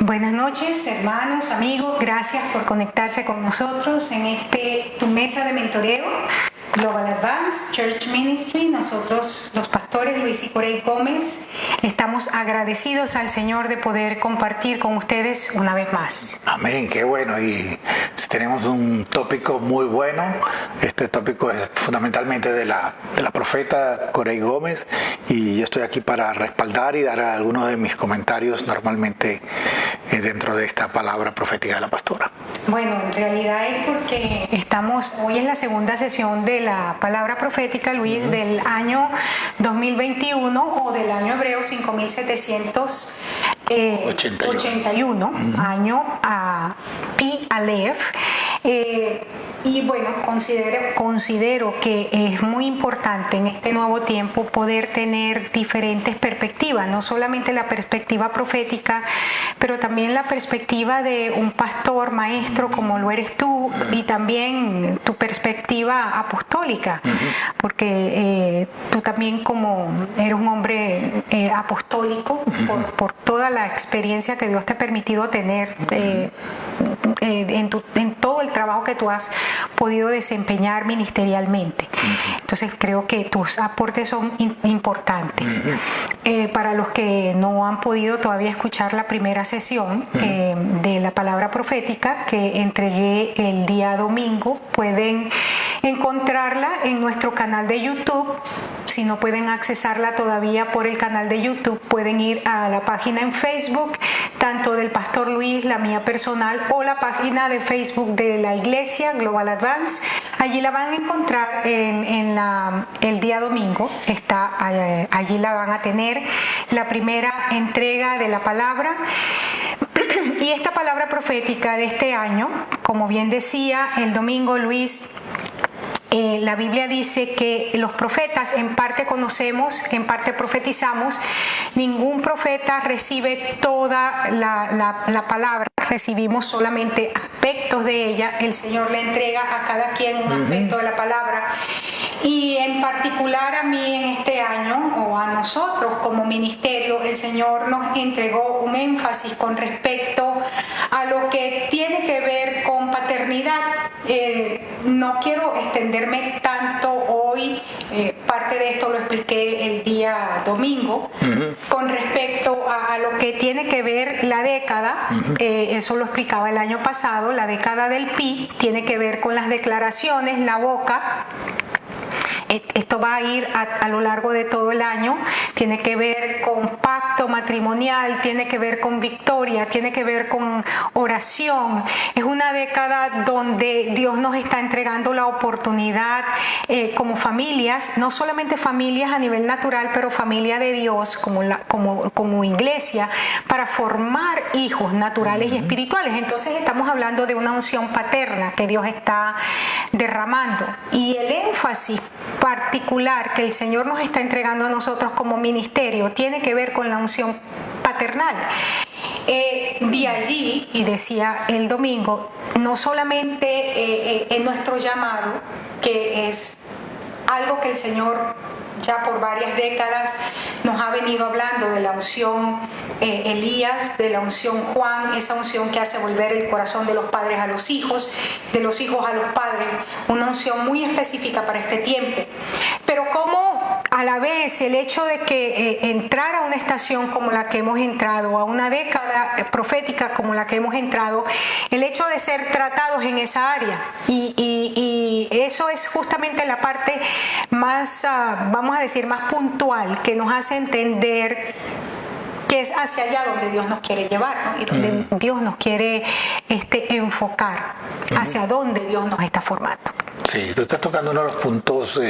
Buenas noches, hermanos, amigos. Gracias por conectarse con nosotros en tu mesa de mentoreo Global Advance Church Ministry. Nosotros, los pastores Luis y Corey Gómez, estamos agradecidos al Señor de poder compartir con ustedes una vez más. Amén, qué bueno. Y tenemos un tópico muy bueno. Este tópico es fundamentalmente de la profeta Corey Gómez, y yo estoy aquí para respaldar y dar algunos de mis comentarios normalmente dentro de esta palabra profética de la pastora. Bueno, en realidad es porque hoy es la segunda sesión de la palabra profética, Luis, del año 2021 o del año hebreo 5781, año Pi Aleph. Y bueno, considero que es muy importante en este nuevo tiempo poder tener diferentes perspectivas, no solamente la perspectiva profética, pero también la perspectiva de un pastor, maestro, como lo eres tú, y también tu perspectiva apostólica, porque tú también como eres un hombre apostólico por toda la experiencia que Dios te ha permitido tener en todo el trabajo que tú has podido desempeñar ministerialmente. Entonces creo que tus aportes son importantes. Para los que no han podido todavía escuchar la primera sesión de la palabra profética que entregué el día domingo, pueden encontrarla en nuestro canal de YouTube. Si no pueden accesarla todavía por el canal de YouTube, pueden ir a la página en Facebook, tanto del Pastor Luis, la mía personal, o la página de Facebook de la Iglesia Global Advance. Allí la van a encontrar el día domingo. Allí la van a tener la primera entrega de la palabra. Y esta palabra profética de este año, como bien decía el domingo Luis, la Biblia dice que los profetas en parte conocemos, en parte profetizamos. Ningún profeta recibe toda la palabra, recibimos solamente aspectos de ella. El Señor le entrega a cada quien un aspecto de la palabra. Y en particular a mí en este año, o a nosotros como ministerio, el Señor nos entregó un énfasis con respecto a lo que tiene que ver con paternidad. No quiero extenderme tanto hoy, parte de esto lo expliqué el día domingo, con respecto a lo que tiene que ver la década. Eso lo explicaba el año pasado. La década del Pi tiene que ver con las declaraciones, la boca. Esto va a ir a lo largo de todo el año. Tiene que ver con pacto matrimonial, tiene que ver con victoria, tiene que ver con oración. Es una década donde Dios nos está entregando la oportunidad como familias, no solamente familias a nivel natural, pero familia de Dios como iglesia, para formar hijos naturales y espirituales. Entonces estamos hablando de una unción paterna que Dios está derramando. Y el énfasis particular que el Señor nos está entregando a nosotros como ministerio tiene que ver con la unción paternal. De allí, y decía el domingo, no solamente en nuestro llamado, que es algo que el Señor ya por varias décadas nos ha venido hablando, de la unción Elías, de la unción Juan, esa unción que hace volver el corazón de los padres a los hijos, de los hijos a los padres, una unción muy específica para este tiempo. Pero como a la vez el hecho de que entrar a una estación como la que hemos entrado, a una década profética como la que hemos entrado, el hecho de ser tratados en esa área, y eso es justamente la parte más, vamos a decir, más puntual, que nos hace entender que es hacia allá donde Dios nos quiere llevar, ¿no? Y donde Dios nos quiere enfocar, hacia donde Dios nos está formando. Sí, tú estás tocando uno de los puntos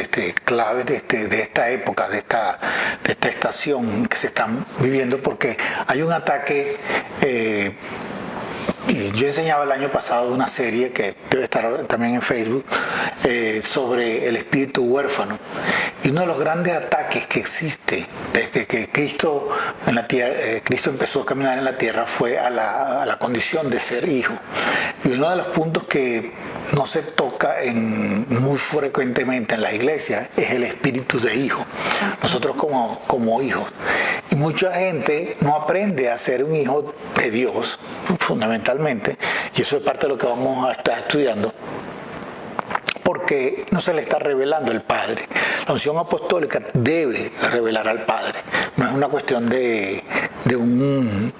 claves de esta época, de esta estación que se están viviendo, porque hay un ataque. Y yo enseñaba el año pasado una serie que debe estar también en Facebook sobre el espíritu huérfano. Y uno de los grandes ataques que existe desde que Cristo empezó a caminar en la tierra fue a la condición de ser hijo. Y uno de los puntos que no se toca muy frecuentemente en la iglesia es el espíritu de hijo. Nosotros como hijos. Y mucha gente no aprende a ser un hijo de Dios, fundamentalmente, y eso es parte de lo que vamos a estar estudiando, porque no se le está revelando el Padre. La unción apostólica debe revelar al Padre. No es una cuestión de un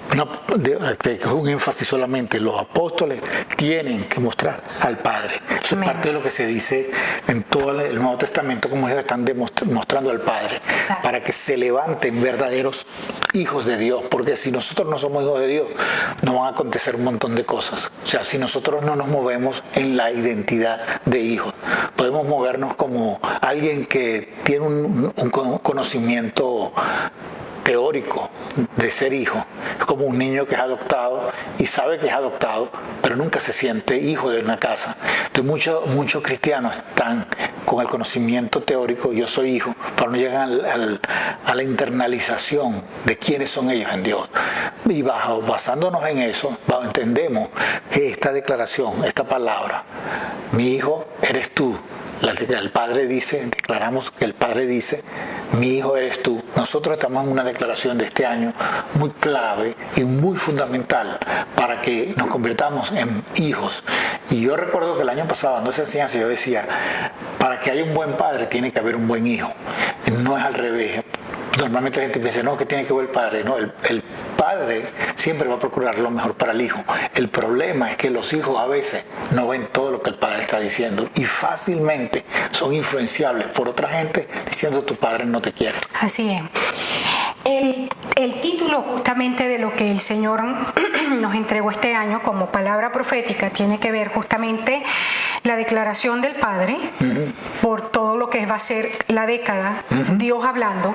énfasis solamente. Los apóstoles tienen que mostrar al Padre. Eso es parte de lo que se dice en todo el Nuevo Testamento, como ellos están mostrando al Padre. Exacto. Para que se levanten verdaderos hijos de Dios. Porque si nosotros no somos hijos de Dios, no van a acontecer un montón de cosas. O sea, si nosotros no nos movemos en la identidad de hijos, podemos movernos como alguien que tiene un conocimiento teórico de ser hijo. Es como un niño que es adoptado y sabe que es adoptado, pero nunca se siente hijo de una casa. Entonces muchos cristianos están con el conocimiento teórico, yo soy hijo, pero no llegan a la internalización de quiénes son ellos en Dios. Y basándonos en eso, entendemos que esta declaración, esta palabra, mi hijo eres tú, el Padre dice, declaramos que el Padre dice, mi hijo eres tú. Nosotros estamos en una declaración de este año muy clave y muy fundamental para que nos convirtamos en hijos. Y yo recuerdo que el año pasado, dando esa enseñanza, yo decía, para que haya un buen padre tiene que haber un buen hijo. No es al revés. Normalmente la gente piensa, no, que tiene que ver el padre. No, el padre siempre va a procurar lo mejor para el hijo. El problema es que los hijos a veces no ven todo lo que el padre está diciendo y fácilmente son influenciables por otra gente diciendo tu padre no te quiere. Así es. El título justamente de lo que el Señor nos entregó este año como palabra profética tiene que ver justamente la declaración del Padre por todo lo que va a ser la década, Dios hablando,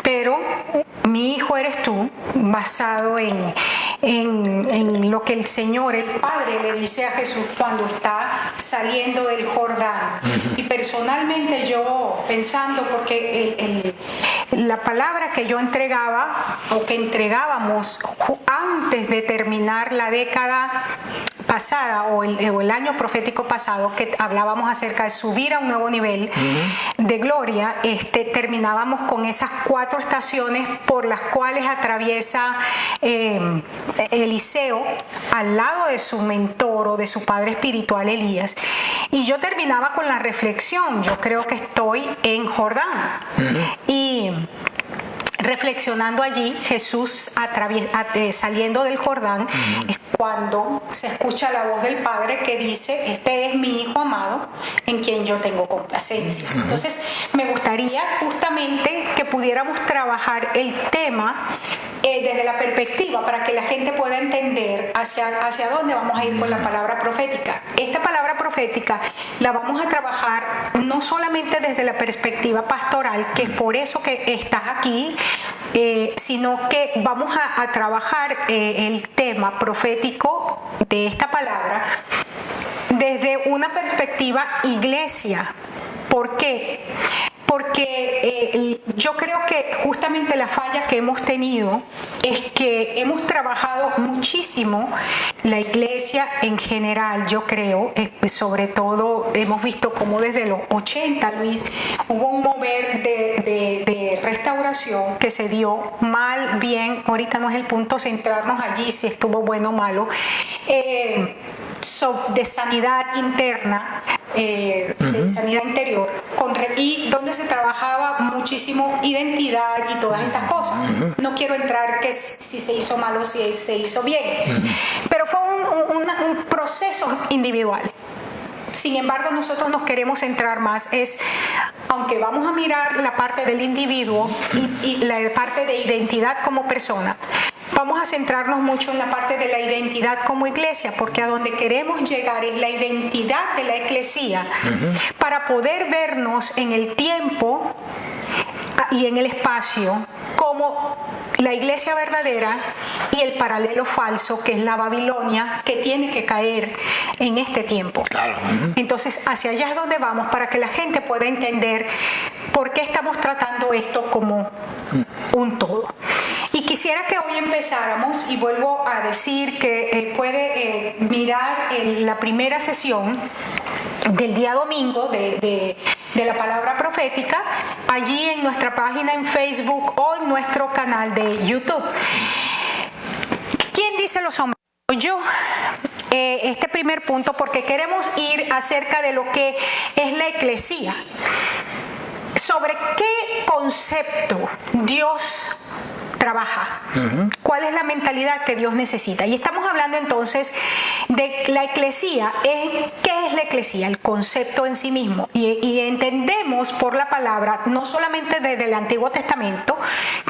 pero mi hijo eres tú, basado en lo que el Señor, el Padre, le dice a Jesús cuando está saliendo del Jordán. Y personalmente yo pensando, porque la palabra que yo entregaba o que entregábamos antes de terminar la década pasada o el año profético pasado, que hablábamos acerca de subir a un nuevo nivel de gloria, terminábamos con esas 4 estaciones por las cuales atraviesa Eliseo al lado de su mentor o de su padre espiritual Elías, y yo terminaba con la reflexión, yo creo que estoy en Jordán y reflexionando allí, Jesús saliendo del Jordán, es cuando se escucha la voz del Padre que dice, este es mi Hijo amado, en quien yo tengo complacencia. Entonces, me gustaría justamente que pudiéramos trabajar el tema desde la perspectiva, para que la gente pueda entender hacia dónde vamos a ir con la palabra profética. Esta palabra profética la vamos a trabajar no solamente desde la perspectiva pastoral, que es por eso que estás aquí, sino que vamos a trabajar el tema profético de esta palabra desde una perspectiva iglesia. ¿Por qué? Porque yo creo que justamente la falla que hemos tenido es que hemos trabajado muchísimo la iglesia en general, yo creo, sobre todo hemos visto como desde los 80, Luis, hubo un mover de restauración que se dio mal, bien, ahorita no es el punto centrarnos allí si estuvo bueno o malo, de sanidad interna, de sanidad interior, y donde se trabajaba muchísimo identidad y todas estas cosas. No quiero entrar que si se hizo mal o si se hizo bien, pero fue un proceso individual. Sin embargo, nosotros nos queremos centrar más, aunque vamos a mirar la parte del individuo y la parte de identidad como persona, vamos a centrarnos mucho en la parte de la identidad como iglesia, porque a donde queremos llegar es la identidad de la eclesía, para poder vernos en el tiempo y en el espacio como la iglesia verdadera y el paralelo falso, que es la Babilonia, que tiene que caer en este tiempo. Claro. Entonces, hacia allá es donde vamos, para que la gente pueda entender por qué estamos tratando esto como un todo. Y quisiera que hoy empezáramos, y vuelvo a decir que puede mirar la primera sesión del día domingo de la palabra profética allí en nuestra página en Facebook o en nuestro canal de YouTube. ¿Quién dice los hombres? Yo. Este primer punto, porque queremos ir acerca de lo que es la eclesía. ¿Sobre qué concepto Dios trabaja? ¿Cuál es la mentalidad que Dios necesita? Y estamos hablando entonces de la eclesía. ¿Qué es la eclesía? El concepto en sí mismo. Y entendemos por la palabra, no solamente desde el Antiguo Testamento,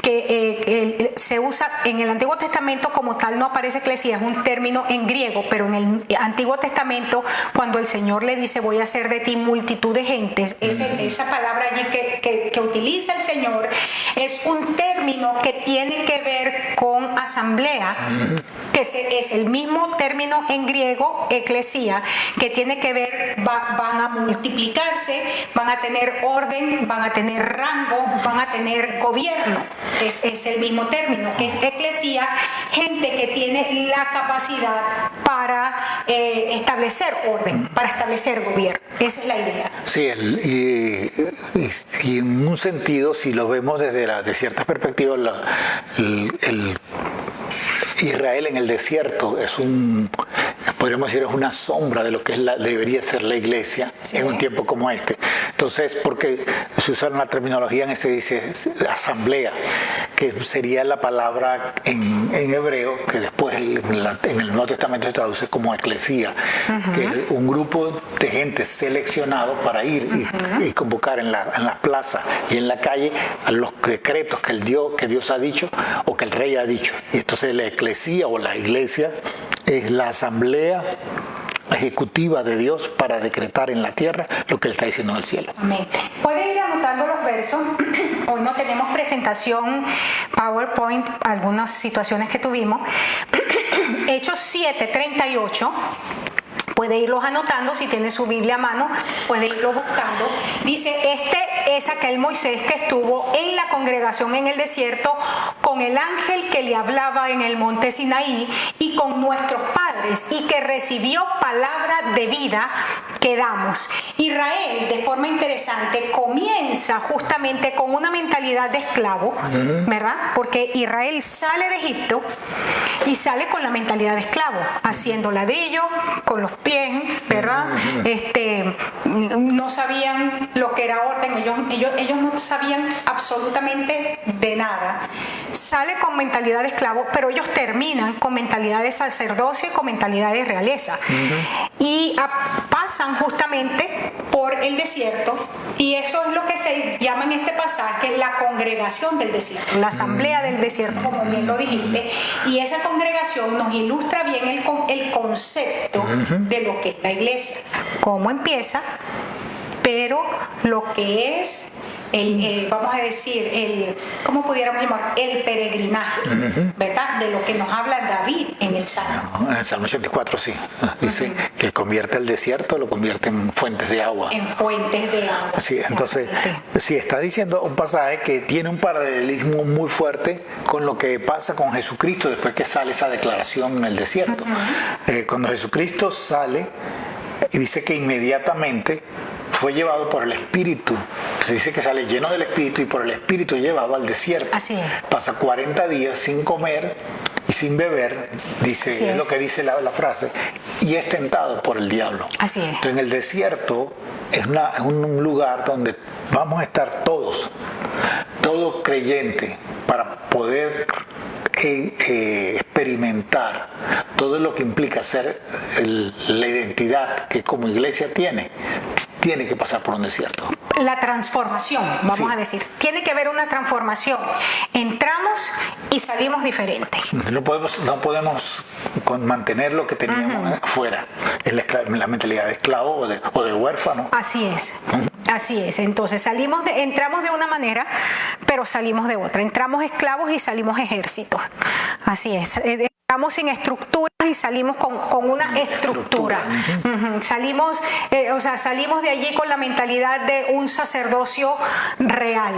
que se usa en el Antiguo Testamento como tal, no aparece eclesía, es un término en griego, pero en el Antiguo Testamento, cuando el Señor le dice, voy a hacer de ti multitud de gentes, esa palabra allí que utiliza el Señor es un término que tiene que ver con asamblea, que es el mismo término en griego, eclesía, que tiene que ver, van a multiplicarse, van a tener orden, van a tener rango, van a tener gobierno. Es el mismo término, que es eclesía, gente que tiene la capacidad para establecer orden, para establecer gobierno. Esa es la idea. Sí, y en un sentido, si lo vemos de ciertas perspectivas, Israel en el desierto podríamos decir, es una sombra de lo que debería ser la iglesia en un tiempo como este. Entonces, porque se usa una terminología en ese dice asamblea, que sería la palabra en hebreo, que después en el Nuevo Testamento se traduce como eclesía, que es un grupo de gente seleccionado para ir y convocar en las plazas y en la calle a los decretos que Dios ha dicho o que el rey ha dicho. Y entonces la eclesía o la iglesia es la asamblea ejecutiva de Dios para decretar en la tierra lo que Él está diciendo en el cielo. Amén. Puede ir anotando los versos. Hoy no tenemos presentación PowerPoint, algunas situaciones que tuvimos. Hechos 7:38. Puede irlos anotando, si tiene su Biblia a mano, puede irlo buscando. Dice, este es aquel Moisés que estuvo en la congregación en el desierto con el ángel que le hablaba en el monte Sinaí y con nuestros padres y que recibió palabra de vida que damos. Israel, de forma interesante, comienza justamente con una mentalidad de esclavo, ¿verdad? Porque Israel sale de Egipto y sale con la mentalidad de esclavo, haciendo ladrillo con los pies, ¿verdad? No sabían lo que era orden, ellos no sabían absolutamente de nada. Sale con mentalidad de esclavo, pero ellos terminan con mentalidad de sacerdocio y con mentalidad de realeza. Y pasan justamente por el desierto, y eso es lo que se llama en este pasaje la congregación del desierto, la asamblea del desierto, como bien lo dijiste, y esa congregación nos ilustra bien el concepto de lo que es la iglesia, cómo empieza, pero lo que es vamos a decir, ¿cómo pudiéramos llamar? El peregrinaje, ¿verdad? De lo que nos habla David en el Salmo. En el Salmo 84, sí. Dice que convierte el desierto, lo convierte en fuentes de agua. En fuentes de agua. Sí, entonces, sí, está diciendo un pasaje que tiene un paralelismo muy fuerte con lo que pasa con Jesucristo después que sale esa declaración en el desierto. Cuando Jesucristo sale, y dice que inmediatamente fue llevado por el Espíritu. Se dice que sale lleno del Espíritu y por el Espíritu llevado al desierto. Así es. Pasa 40 días sin comer y sin beber, dice, es lo que dice la frase, y es tentado por el diablo. Así es. Entonces en el desierto es un lugar donde vamos a estar todos creyentes para poder experimentar todo lo que implica ser la identidad que como iglesia tiene que pasar por un desierto. La transformación, vamos a decir, tiene que haber una transformación. Entramos y salimos diferentes. No podemos mantener lo que teníamos fuera, en la mentalidad de esclavo o de huérfano. Así es. Así es, entonces entramos de una manera, pero salimos de otra. Entramos esclavos y salimos ejércitos. Así es. Entramos sin estructuras y salimos con una estructura. Salimos de allí con la mentalidad de un sacerdocio real.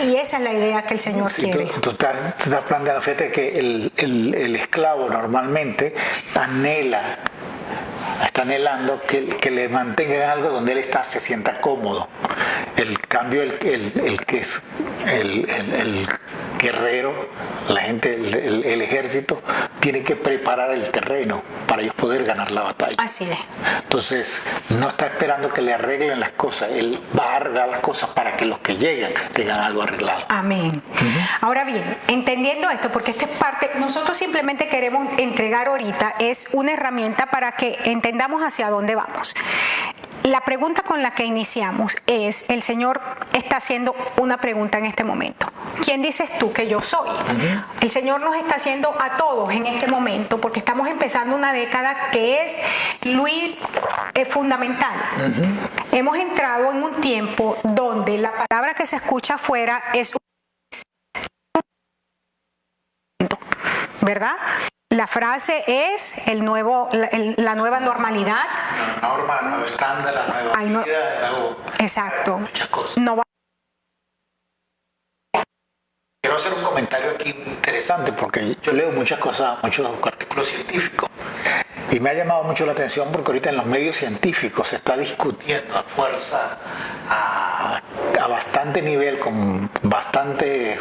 Y esa es la idea que el Señor quiere. Tú estás planteando, fíjate que el esclavo normalmente anhela está anhelando que le mantengan algo donde él se sienta cómodo. El cambio, el que es el guerrero, la gente, el ejército, tiene que preparar el terreno para ellos poder ganar la batalla. Así es. Entonces, no está esperando que le arreglen las cosas, él va a arreglar las cosas para que los que lleguen tengan algo arreglado. Amén. Ahora bien, entendiendo esto, porque esta es parte, nosotros simplemente queremos entregar ahorita es una herramienta para que entendamos hacia dónde vamos. La pregunta con la que iniciamos es, el Señor está haciendo una pregunta en este momento. ¿Quién dices tú que yo soy? El Señor nos está haciendo a todos en este momento, porque estamos empezando una década que es, Luis, fundamental. Hemos entrado en un tiempo donde la palabra que se escucha afuera es ¿verdad? La frase es la nueva normalidad. La norma, el nuevo estándar, la nueva vida, el nuevo... Exacto. Muchas cosas. No va. Quiero hacer un comentario aquí interesante porque yo leo muchas cosas, muchos artículos científicos y me ha llamado mucho la atención porque ahorita en los medios científicos se está discutiendo a fuerza, a bastante nivel, con bastante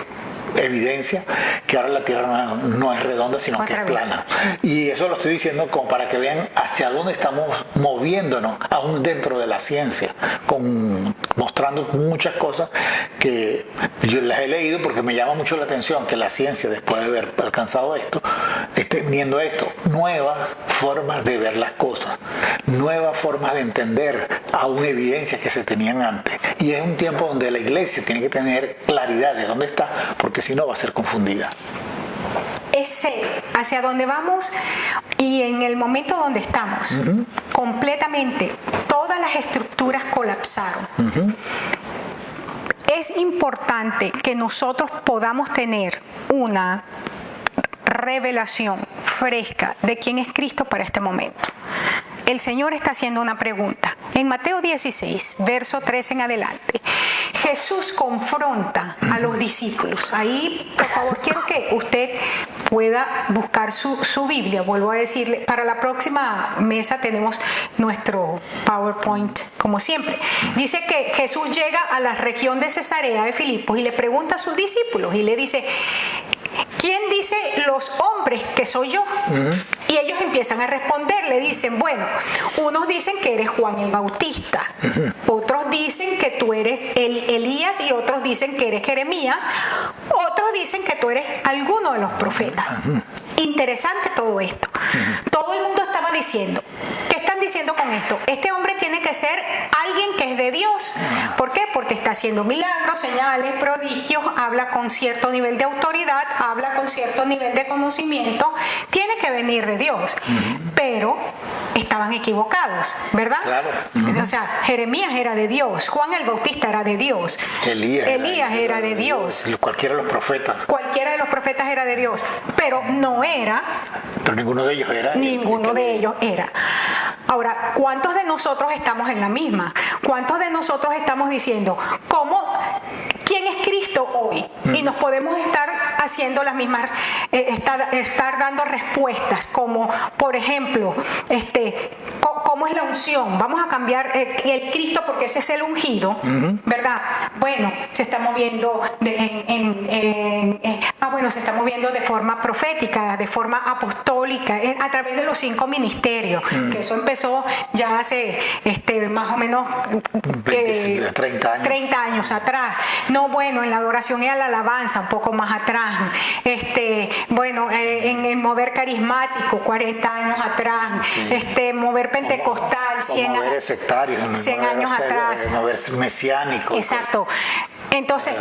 evidencia, que ahora la Tierra no es redonda, sino que es plana. Y eso lo estoy diciendo como para que vean hacia dónde estamos moviéndonos, aún dentro de la ciencia, mostrando muchas cosas que yo las he leído porque me llama mucho la atención que la ciencia, después de haber alcanzado esto, esté viendo esto, nuevas formas de ver las cosas, nuevas formas de entender aún evidencias que se tenían antes. Y es un tiempo donde la iglesia tiene que tener claridad de dónde está, porque si no va a ser confundida. Es hacia dónde vamos y en el momento donde estamos. Completamente, todas las estructuras colapsaron. Es importante que nosotros podamos tener una revelación fresca de quién es Cristo para este momento. El Señor está haciendo una pregunta. En Mateo 16, verso 3 en adelante, Jesús confronta a los discípulos. Ahí, por favor, quiero que usted pueda buscar su Biblia. Vuelvo a decirle, para la próxima mesa tenemos nuestro PowerPoint, como siempre. Dice que Jesús llega a la región de Cesarea de Filipos y le pregunta a sus discípulos y le dice, ¿quién dice los hombres que soy yo? Y ellos empiezan a responder, le dicen, bueno, unos dicen que eres Juan el Bautista, otros dicen que tú eres Elías y otros dicen que eres Jeremías, otros dicen que tú eres alguno de los profetas. Interesante todo esto. Todo el mundo estaba diciendo, ¿qué están diciendo con esto? Este hombre tiene que ser alguien que es de Dios. ¿Por qué? Porque está haciendo milagros, señales, prodigios, habla con cierto nivel de autoridad, habla con cierto nivel de conocimiento, tiene que venir de Dios. Pero estaban equivocados, ¿verdad? Claro. O sea, Jeremías era de Dios, Juan el Bautista era de Dios, Elías era de Dios. Cualquiera de los profetas. Cualquiera de los profetas era de Dios, pero no era. Pero ninguno de ellos era. Ninguno de ellos era. Ahora, ¿cuántos de nosotros estamos en la misma? ¿Cuántos de nosotros estamos diciendo, quién es Cristo hoy? Y nos podemos estar haciendo las mismas, estar dando respuestas, como por ejemplo, ¿cómo es la unción? Vamos a cambiar el Cristo porque ese es el ungido, ¿verdad? Bueno, se está moviendo se está moviendo de forma profética, de forma apostólica, a través de los 5 ministerios, que eso empezó ya hace más o menos 30 años atrás. No, bueno, en la adoración y a la alabanza, un poco más atrás. En el mover carismático, 40 años atrás. Sí. Mover pentecostal, 100 mover sectario, 100 años atrás. Mover mesiánico. Exacto. Entonces,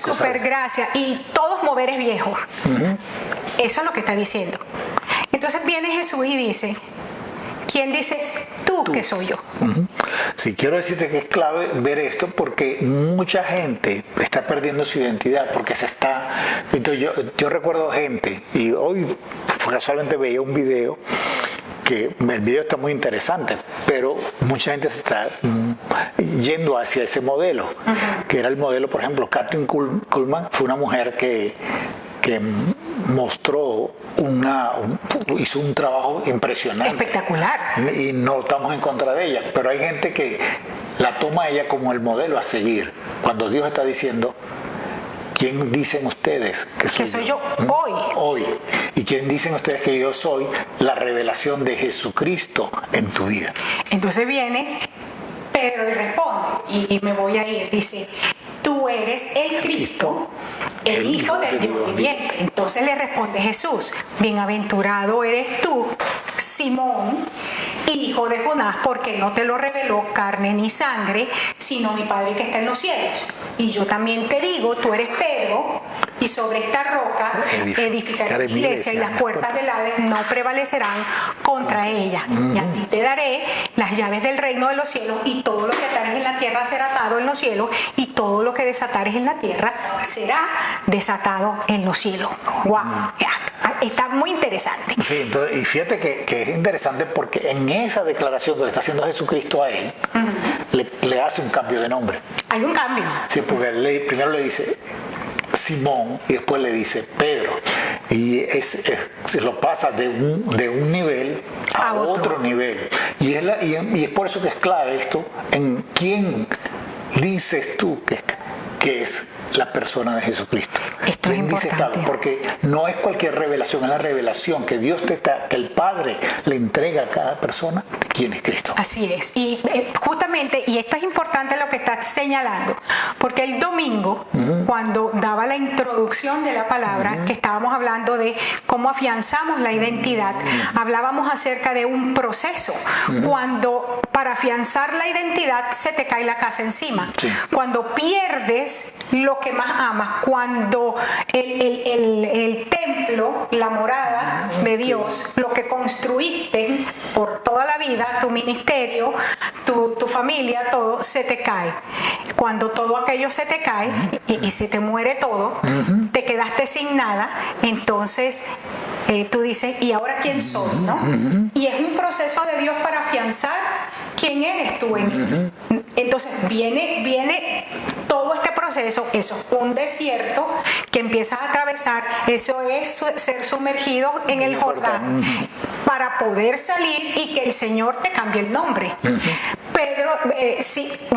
supergracia y todos moveres viejos. Eso es lo que está diciendo. Entonces viene Jesús y dice, ¿quién dices tú que soy yo? Sí, quiero decirte que es clave ver esto porque mucha gente está perdiendo su identidad porque se está... Entonces yo recuerdo gente y hoy casualmente veía un video que el video está muy interesante, pero mucha gente se está yendo hacia ese modelo, que era el modelo, por ejemplo, Kathryn Kuhlman fue una mujer que mostró hizo un trabajo impresionante. Espectacular. Y no estamos en contra de ella, pero hay gente que la toma a ella como el modelo a seguir. Cuando Dios está diciendo, ¿quién dicen ustedes que soy yo? Hoy. ¿Y quién dicen ustedes que yo soy? La revelación de Jesucristo en tu vida. Entonces viene Pedro y responde, y me voy a ir, dice, tú eres el Cristo, el Hijo del Dios viviente. Entonces le responde Jesús, bienaventurado eres tú, Simón, hijo de Jonás, porque no te lo reveló carne ni sangre, sino mi Padre que está en los cielos. Y yo también te digo, tú eres Pedro, y sobre esta roca edificaré mi iglesia, y las puertas del Hades no prevalecerán contra ella. Y a ti te daré las llaves del reino de los cielos, y todo lo que atares en la tierra será atado en los cielos, y todo lo que desatares en la tierra será desatado en los cielos. ¡Wow! Está muy interesante. Sí, entonces, y fíjate que es interesante porque en esa declaración que le está haciendo Jesucristo a él, le hace un cambio de nombre. Hay un cambio. Sí, porque primero le dice Simón y después le dice Pedro. Y se lo pasa de un nivel a otro nivel. Y es por eso que es clave esto, en quién dices tú que es la persona de Jesucristo. Esto es importante. Porque no es cualquier revelación, es la revelación que que el Padre le entrega a cada persona de quién es Cristo. Así es. Y justamente, y esto es importante lo que estás señalando, porque el domingo, cuando daba la introducción de la palabra, que estábamos hablando de cómo afianzamos la identidad, hablábamos acerca de un proceso. Cuando para afianzar la identidad se te cae la casa encima. Sí. Cuando pierdes lo que más amas, cuando el templo, la morada de Dios, lo que construiste por toda la vida, tu ministerio, tu familia, todo, se te cae. Cuando todo aquello se te cae y se te muere todo, te quedaste sin nada, entonces tú dices, ¿y ahora quién soy? ¿No? Y es un proceso de Dios para afianzar quién eres tú en mí. Entonces viene todo este proceso, eso es un desierto que empiezas a atravesar, eso es ser sumergido en el Jordán para poder salir y que el Señor te cambie el nombre. Pedro,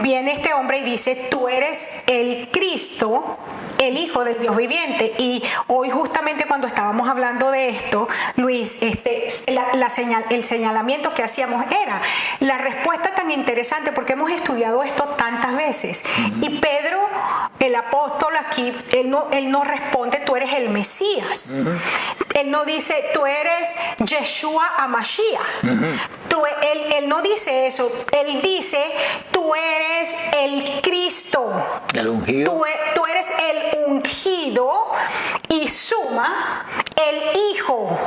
viene este hombre y dice, tú eres el Cristo, el Hijo del Dios viviente. Y hoy justamente cuando estábamos hablando de esto, Luis, el señalamiento que hacíamos era la respuesta tan interesante, porque hemos estudiado esto tantas veces. Y Pedro, el apóstol aquí, él no responde, tú eres el Mesías. Él no dice, tú eres Yeshua HaMashiach. Él no dice eso. Él dice, tú eres el Cristo. El ungido. Tú eres el ungido y suma el Hijo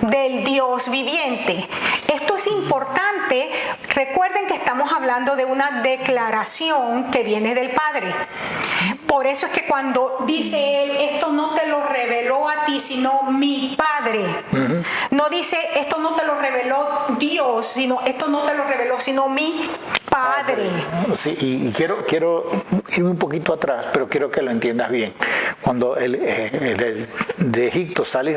del Dios viviente. Esto es importante. Recuerden que estamos hablando de una declaración que viene del Padre. Por eso es que cuando dice él, esto no te lo reveló a ti, sino mi Padre. No dice, esto no te lo reveló Dios, sino esto no te lo reveló, sino mi Padre. Sí, y quiero irme un poquito atrás, pero quiero que lo entiendas bien. Cuando de Egipto sale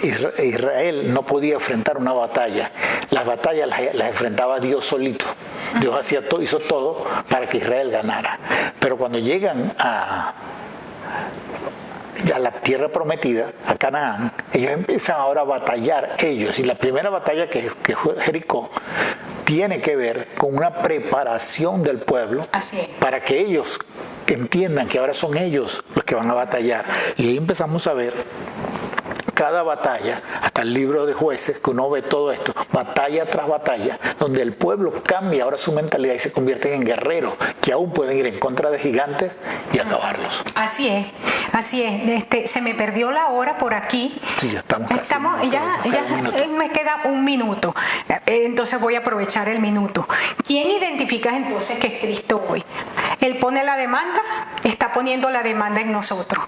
Israel no podía enfrentar una batalla. Las batallas las enfrentaba Dios solito. Dios hizo todo para que Israel ganara. Pero cuando llegan a la tierra prometida, a Canaán, ellos empiezan ahora a batallar ellos. Y la primera batalla que fue Jericó tiene que ver con una preparación del pueblo para que ellos entiendan que ahora son ellos los que van a batallar. Y ahí empezamos a ver cada batalla, hasta el libro de Jueces, que uno ve todo esto, batalla tras batalla, donde el pueblo cambia ahora su mentalidad y se convierten en guerreros que aún pueden ir en contra de gigantes y acabarlos. Así es, así es. Se me perdió la hora por aquí. Sí, ya estamos casi. Me queda un minuto. Entonces voy a aprovechar el minuto. ¿Quién identifica entonces que es Cristo hoy? Él pone la demanda, está poniendo la demanda en nosotros.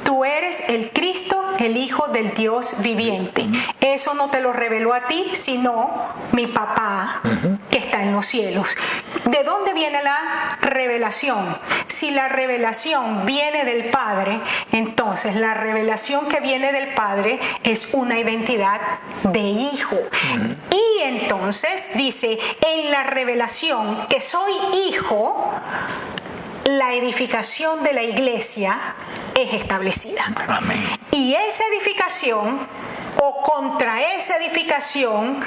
Tú eres el Cristo, el Hijo del Dios viviente. Eso no te lo reveló a ti, sino mi papá que está está en los cielos. ¿De dónde viene la revelación? Si la revelación viene del Padre, entonces la revelación que viene del Padre es una identidad de hijo. Y entonces dice, en la revelación que soy hijo, la edificación de la iglesia es establecida. Amén. Y esa edificación, o contra esa edificación,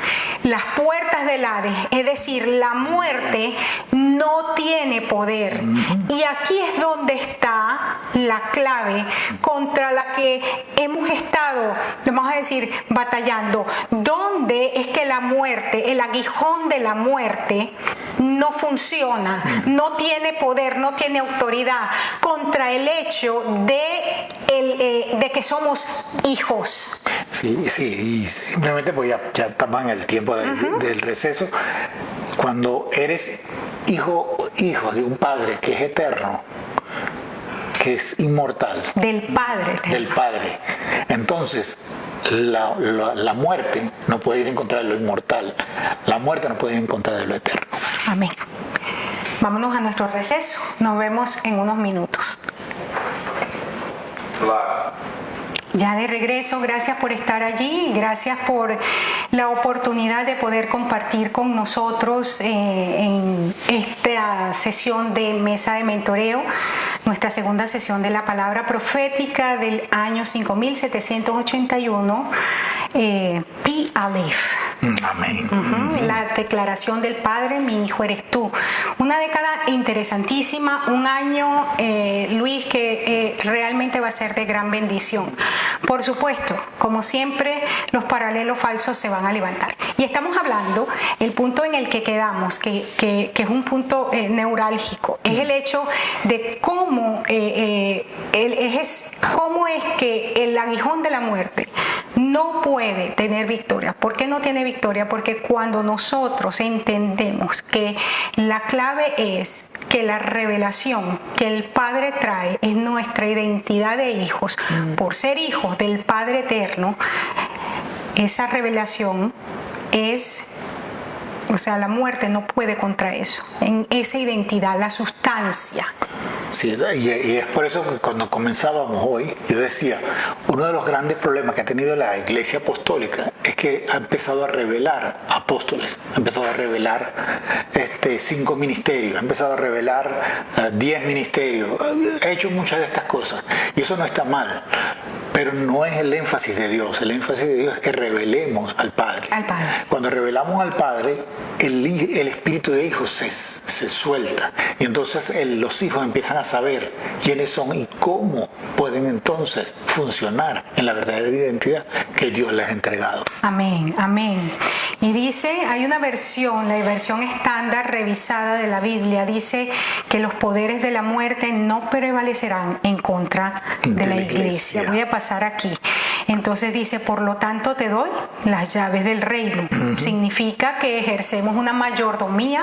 las puertas del Hades, es decir, la muerte, no tiene poder. Y aquí es donde está la clave contra la que hemos estado, vamos a decir, batallando. ¿Dónde es que la muerte, el aguijón de la muerte, no funciona, no tiene poder, no tiene autoridad contra el hecho de que somos hijos? Sí, y simplemente pues ya estamos en el tiempo del receso. Cuando eres hijo de un Padre que es eterno, que es inmortal, Del Padre. del Padre, entonces la muerte no puede ir en contra de lo inmortal, la muerte no puede ir en contra de lo eterno. Amén. Vámonos a nuestro receso. Nos vemos en unos minutos. Ya de regreso, gracias por estar allí, gracias por la oportunidad de poder compartir con nosotros en esta sesión de mesa de mentoreo, nuestra segunda sesión de la palabra profética del año 5781, Pi Aleph. Amén. La declaración del Padre, mi hijo eres tú. Una década interesantísima, un año, Luis, que realmente va a ser de gran bendición. Por supuesto, como siempre, los paralelos falsos se van a levantar. Y estamos hablando, el punto en el que quedamos, que es un punto neurálgico, es el hecho de cómo es que el aguijón de la muerte no puede tener victoria. ¿Por qué no tiene victoria? Porque cuando nosotros entendemos que la clave es que la revelación que el Padre trae es nuestra identidad de hijos, por ser hijos del Padre eterno, esa revelación es... O sea, la muerte no puede contra eso, en esa identidad, la sustancia. Sí, y es por eso que cuando comenzábamos hoy, yo decía, uno de los grandes problemas que ha tenido la Iglesia Apostólica es que ha empezado a revelar apóstoles, ha empezado a revelar 5 ministerios, ha empezado a revelar 10 ministerios, ha hecho muchas de estas cosas, y eso no está mal. Pero no es el énfasis de Dios. El énfasis de Dios es que revelemos al Padre. Al Padre. Cuando revelamos al Padre, el espíritu de hijo se suelta. Y entonces los hijos empiezan a saber quiénes son y cómo pueden entonces funcionar en la verdadera identidad que Dios les ha entregado. Amén, amén. Y dice, hay una versión, la versión estándar revisada de la Biblia, dice que los poderes de la muerte no prevalecerán en contra de la iglesia. Voy a pasar aquí. Entonces dice, por lo tanto te doy las llaves del reino. Significa que ejercemos una mayordomía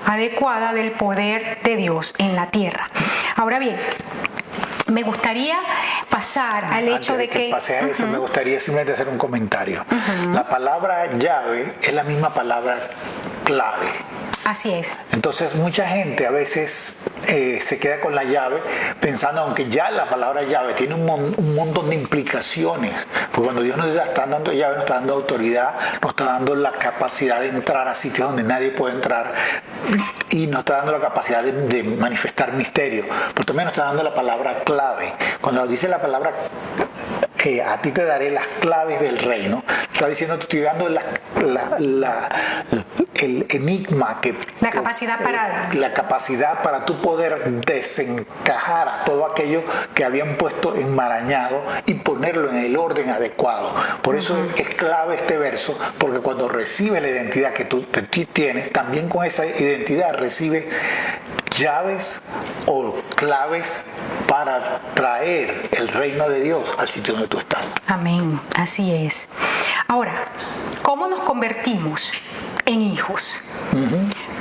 adecuada del poder de Dios en la tierra. Ahora bien, me gustaría pasar al hecho de que... Pase a eso, me gustaría simplemente hacer un comentario. La palabra llave es la misma palabra clave. Así es. Entonces mucha gente a veces se queda con la llave pensando, aunque ya la palabra llave tiene un montón de implicaciones, porque cuando Dios nos está dando llave, nos está dando autoridad, nos está dando la capacidad de entrar a sitios donde nadie puede entrar y nos está dando la capacidad de manifestar misterio, pero también nos está dando la palabra clave. Cuando dice la palabra a ti te daré las claves del reino, está diciendo, te estoy dando el enigma, la capacidad para tú poder desencajar a todo aquello que habían puesto enmarañado y ponerlo en el orden adecuado. Por eso es clave este verso, porque cuando recibe la identidad que tú tienes, también con esa identidad recibe llaves o claves para traer el reino de Dios al sitio donde tú estás. Amén, así es. Ahora, ¿cómo nos convertimos en hijos?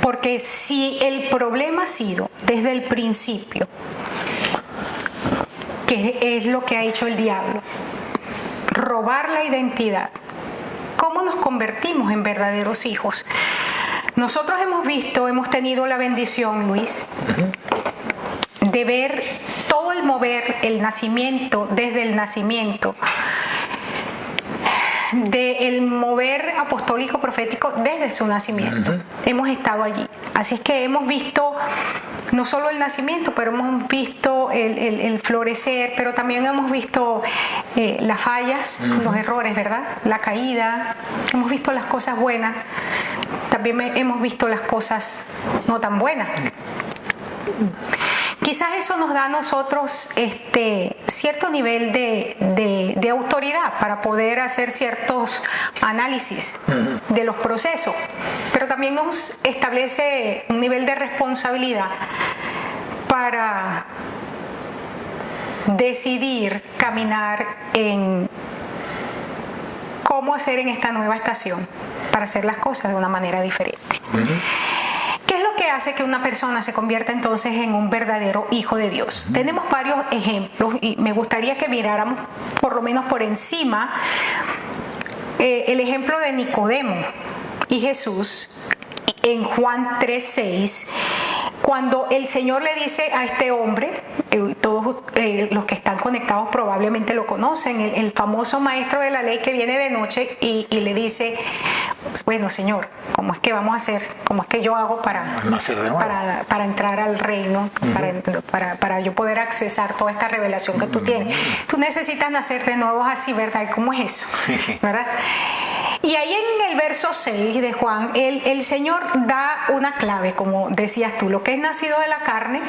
Porque si el problema ha sido desde el principio, que es lo que ha hecho el diablo, robar la identidad, ¿cómo nos convertimos en verdaderos hijos? Nosotros hemos tenido la bendición, Luis, de ver todo el mover, el nacimiento, desde el nacimiento, del mover apostólico profético desde su nacimiento. Hemos estado allí. Así es que hemos visto no solo el nacimiento, pero hemos visto el florecer, pero también hemos visto las fallas, los errores, ¿verdad? La caída. Hemos visto las cosas buenas. También hemos visto las cosas no tan buenas. Quizás eso nos da a nosotros cierto nivel de autoridad para poder hacer ciertos análisis de los procesos, pero también nos establece un nivel de responsabilidad para decidir caminar en cómo hacer en esta nueva estación para hacer las cosas de una manera diferente. ¿Qué es lo que hace que una persona se convierta entonces en un verdadero hijo de Dios? Tenemos varios ejemplos y me gustaría que miráramos por lo menos por encima el ejemplo de Nicodemo y Jesús en Juan 3:6, cuando el Señor le dice a este hombre, todos los que están conectados probablemente lo conocen, el famoso maestro de la ley que viene de noche y le dice: bueno, Señor, ¿cómo es que vamos a hacer? ¿Cómo es que yo hago para entrar al reino? Para yo poder accesar toda esta revelación que tú tienes. Tú necesitas nacer de nuevo así, ¿verdad? ¿Y cómo es eso? ¿Verdad? Y ahí en el verso 6 de Juan, el Señor da una clave, como decías tú: lo que es nacido de la carne,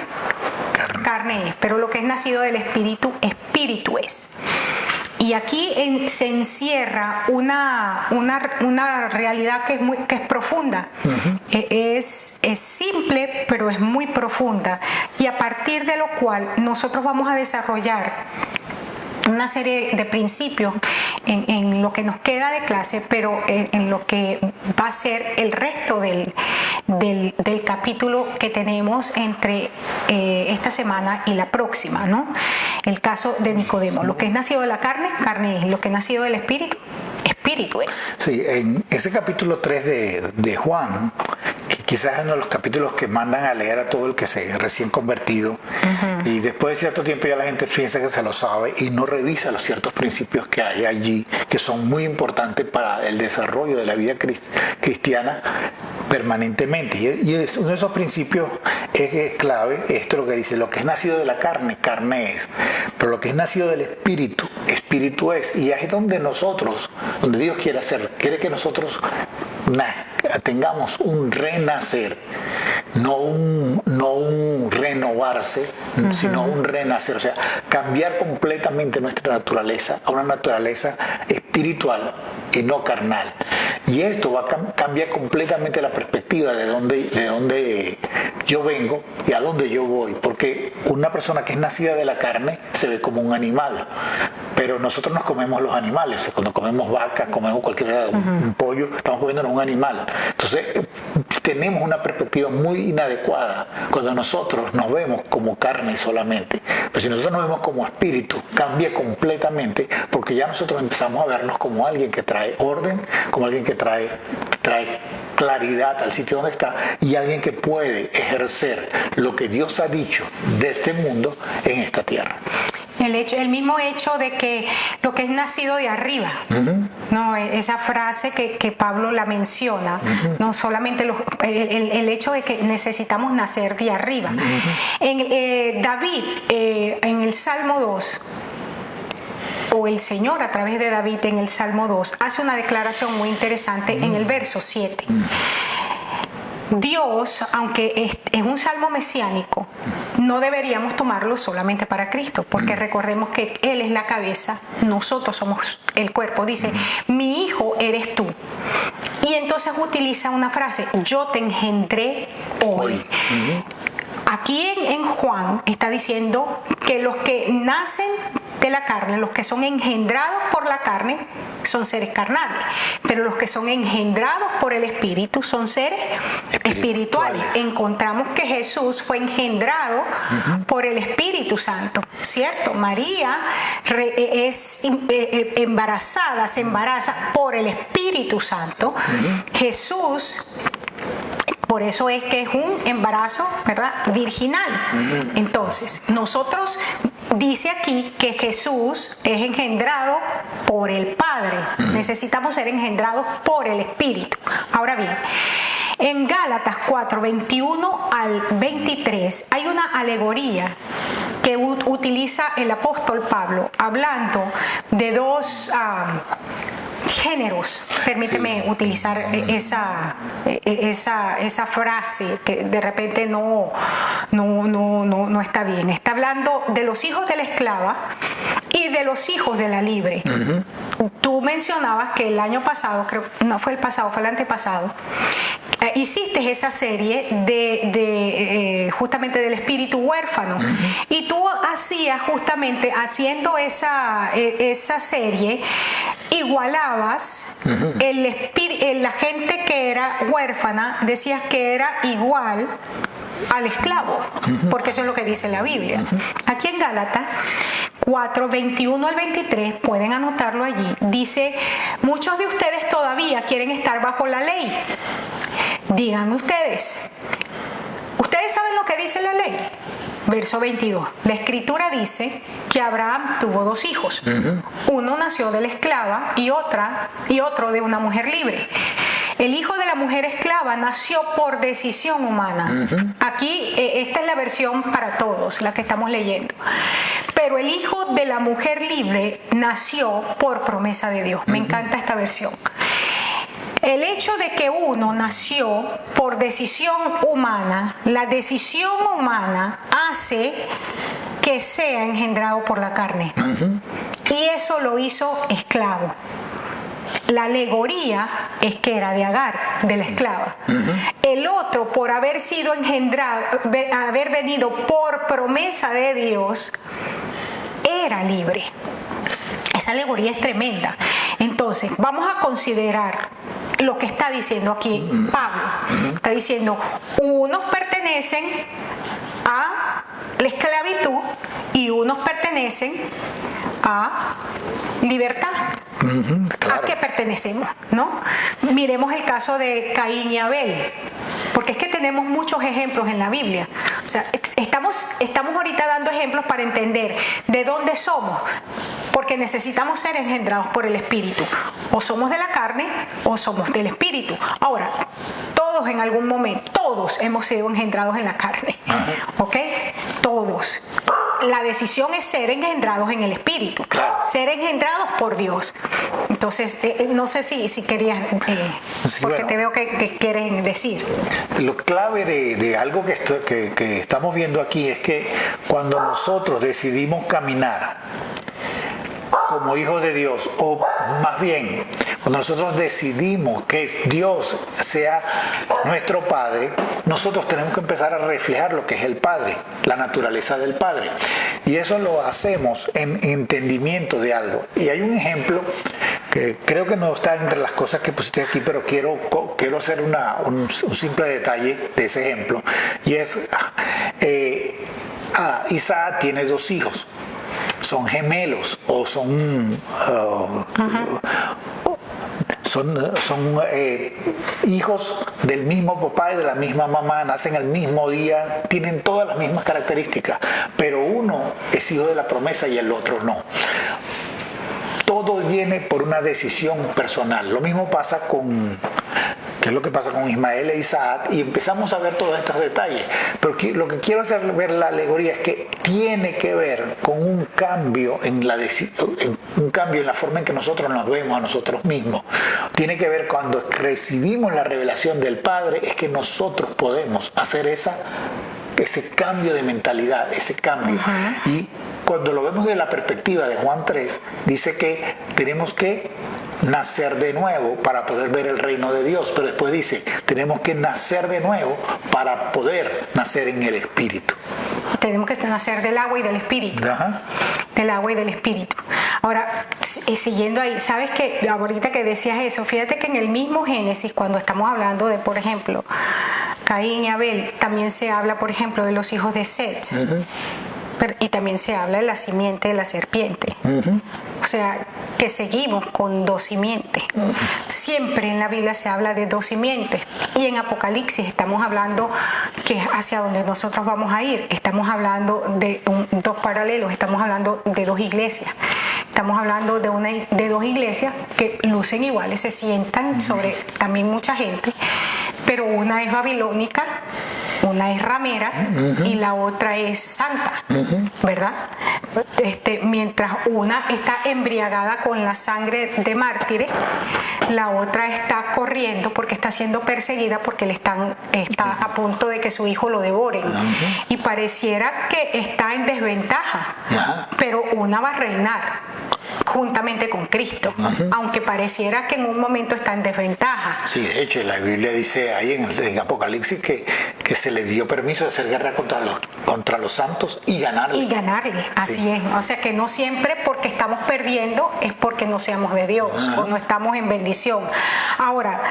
carne es, pero lo que es nacido del Espíritu, Espíritu es. Y aquí se encierra una realidad que es profunda. Es simple, pero es muy profunda. Y a partir de lo cual nosotros vamos a desarrollar una serie de principios en lo que nos queda de clase, pero en lo que va a ser el resto del capítulo que tenemos entre esta semana y la próxima, ¿no? El caso de Nicodemo: lo que es nacido de la carne, carne es; lo que es nacido del Espíritu, Espíritu es. Sí, en ese capítulo 3 de Juan, que quizás es uno de los capítulos que mandan a leer a todo el que se recién convertido, y después de cierto tiempo ya la gente piensa que se lo sabe y no revisa los ciertos principios que hay allí, que son muy importantes para el desarrollo de la vida cristiana permanentemente. Y es uno de esos principios es clave. Esto es lo que dice: lo que es nacido de la carne, carne es; pero lo que es nacido del Espíritu, Espíritu es. Y ahí es donde Dios quiere que nosotros tengamos un renacer, no un renovarse, sino un renacer. O sea, cambiar completamente nuestra naturaleza a una naturaleza espiritual y no carnal. Y esto va a cambiar completamente la perspectiva de dónde yo vengo y a dónde yo voy. Porque una persona que es nacida de la carne se ve como un animal. Pero nosotros nos comemos los animales. O sea, cuando comemos vaca, comemos un pollo, estamos comiendo un animal. Entonces, tenemos una perspectiva muy inadecuada cuando nosotros nos vemos como carne solamente. Pero si nosotros nos vemos como espíritu, cambia completamente, porque ya nosotros empezamos a vernos como alguien que trae orden, como alguien que trae claridad al sitio donde está, y alguien que puede ejercer lo que Dios ha dicho de este mundo en esta tierra. El mismo hecho de que lo que es nacido de arriba, ¿no? Esa frase que Pablo la menciona, no solamente el hecho de que necesitamos nacer de arriba. David, en el Salmo 2, o el Señor a través de David en el Salmo 2, hace una declaración muy interesante en el verso 7. Dios, aunque es un salmo mesiánico, no deberíamos tomarlo solamente para Cristo, porque recordemos que Él es la cabeza, nosotros somos el cuerpo. Dice: mi hijo eres tú. Y entonces utiliza una frase: yo te engendré hoy. Aquí en Juan está diciendo que los que nacen de la carne, los que son engendrados por la carne, son seres carnales, pero los que son engendrados por el Espíritu son seres espirituales. Encontramos que Jesús fue engendrado por el Espíritu Santo, ¿cierto? María es embarazada, se embaraza por el Espíritu Santo. Jesús Por eso es que es un embarazo, ¿verdad?, virginal. Entonces, nosotros, dice aquí que Jesús es engendrado por el Padre. Necesitamos ser engendrados por el Espíritu. Ahora bien, en Gálatas 4, 21 al 23 hay una alegoría que utiliza el apóstol Pablo, hablando de dos géneros. Permíteme utilizar esa frase que de repente no está bien. Está hablando de los hijos de la esclava y de los hijos de la libre. Tú mencionabas que el año pasado, creo, no fue el pasado, fue el antepasado, hiciste esa serie justamente del espíritu huérfano. Y tú hacías justamente, haciendo esa serie, igualabas la gente que era huérfana, decías que era igual al esclavo, porque eso es lo que dice la Biblia. Aquí en Gálatas 4, 21 al 23, pueden anotarlo allí, dice: muchos de ustedes todavía quieren estar bajo la ley. Díganme ustedes saben lo que dice la ley. Verso 22. La escritura dice que Abraham tuvo dos hijos. Uno nació de la esclava y otro de una mujer libre. El hijo de la mujer esclava nació por decisión humana. Aquí, esta es la versión para todos, la que estamos leyendo. Pero el hijo de la mujer libre nació por promesa de Dios. Me encanta esta versión. El hecho de que uno nació por decisión humana, la decisión humana hace que sea engendrado por la carne. Y eso lo hizo esclavo. La alegoría es que era de Agar, de la esclava. El otro, por haber sido engendrado, haber venido por promesa de Dios, era libre. Esa alegoría es tremenda. Entonces, vamos a considerar lo que está diciendo aquí Pablo. Está diciendo, unos pertenecen a la esclavitud y unos pertenecen a libertad. Claro. ¿A qué pertenecemos? ¿No? Miremos el caso de Caín y Abel, porque es que tenemos muchos ejemplos en la Biblia. O sea, estamos ahorita dando ejemplos para entender de dónde somos, porque necesitamos ser engendrados por el Espíritu. O somos de la carne o somos del Espíritu. Ahora, todos en algún momento, todos hemos sido engendrados en la carne. ¿Ok? Todos. La decisión es ser engendrados en el Espíritu, ser engendrados por Dios. Entonces, no sé si querías, porque te veo que quieren decir. Lo clave de algo que estamos viendo aquí es que cuando nosotros decidimos caminar como hijos de Dios, o más bien, cuando nosotros decidimos que Dios sea nuestro Padre, nosotros tenemos que empezar a reflejar lo que es el Padre, la naturaleza del Padre. Y eso lo hacemos en entendimiento de algo. Y hay un ejemplo que creo que no está entre las cosas que pusiste aquí, pero quiero hacer un simple detalle de ese ejemplo. Y es, Isaac tiene dos hijos. Son gemelos o son hijos del mismo papá y de la misma mamá, nacen el mismo día, tienen todas las mismas características, pero uno es hijo de la promesa y el otro no. Todo viene por una decisión personal. Lo mismo pasa ¿qué es lo que pasa con Ismael e Isaac? Y empezamos a ver todos estos detalles. Pero lo que quiero hacer ver la alegoría es que tiene que ver con un cambio en la forma en que nosotros nos vemos a nosotros mismos. Tiene que ver cuando recibimos la revelación del Padre, es que nosotros podemos hacer ese cambio de mentalidad, ese cambio. Y cuando lo vemos de la perspectiva de Juan 3, dice que tenemos que nacer de nuevo para poder ver el reino de Dios, pero después dice, tenemos que nacer de nuevo para poder nacer en el Espíritu. Tenemos que nacer del agua y del Espíritu. Del agua y del Espíritu. Ahora, siguiendo ahí, ¿sabes qué? Ahorita que decías eso, fíjate que en el mismo Génesis, cuando estamos hablando de, por ejemplo, Caín y Abel, también se habla, por ejemplo, de los hijos de Set. Y también se habla de la simiente de la serpiente. O sea, que seguimos con dos simientes. Siempre en la Biblia se habla de dos simientes. Y en Apocalipsis estamos hablando que es hacia donde nosotros vamos a ir. Estamos hablando de dos paralelos, estamos hablando de dos iglesias. Estamos hablando de dos iglesias que lucen iguales, se sientan sobre también mucha gente, pero una es babilónica, una es ramera y la otra es santa, ¿verdad? Mientras una está embriagada con la sangre de mártires, la otra está corriendo porque está siendo perseguida porque está a punto de que su hijo lo devoren. Y pareciera que está en desventaja, pero una va a reinar juntamente con Cristo, aunque pareciera que en un momento está en desventaja. Sí, de hecho, la Biblia dice ahí en Apocalipsis que se le dio permiso de hacer guerra contra los santos y ganarle. Y ganarle, así es. O sea que no siempre porque estamos perdiendo es porque no seamos de Dios o no estamos en bendición. Ahora,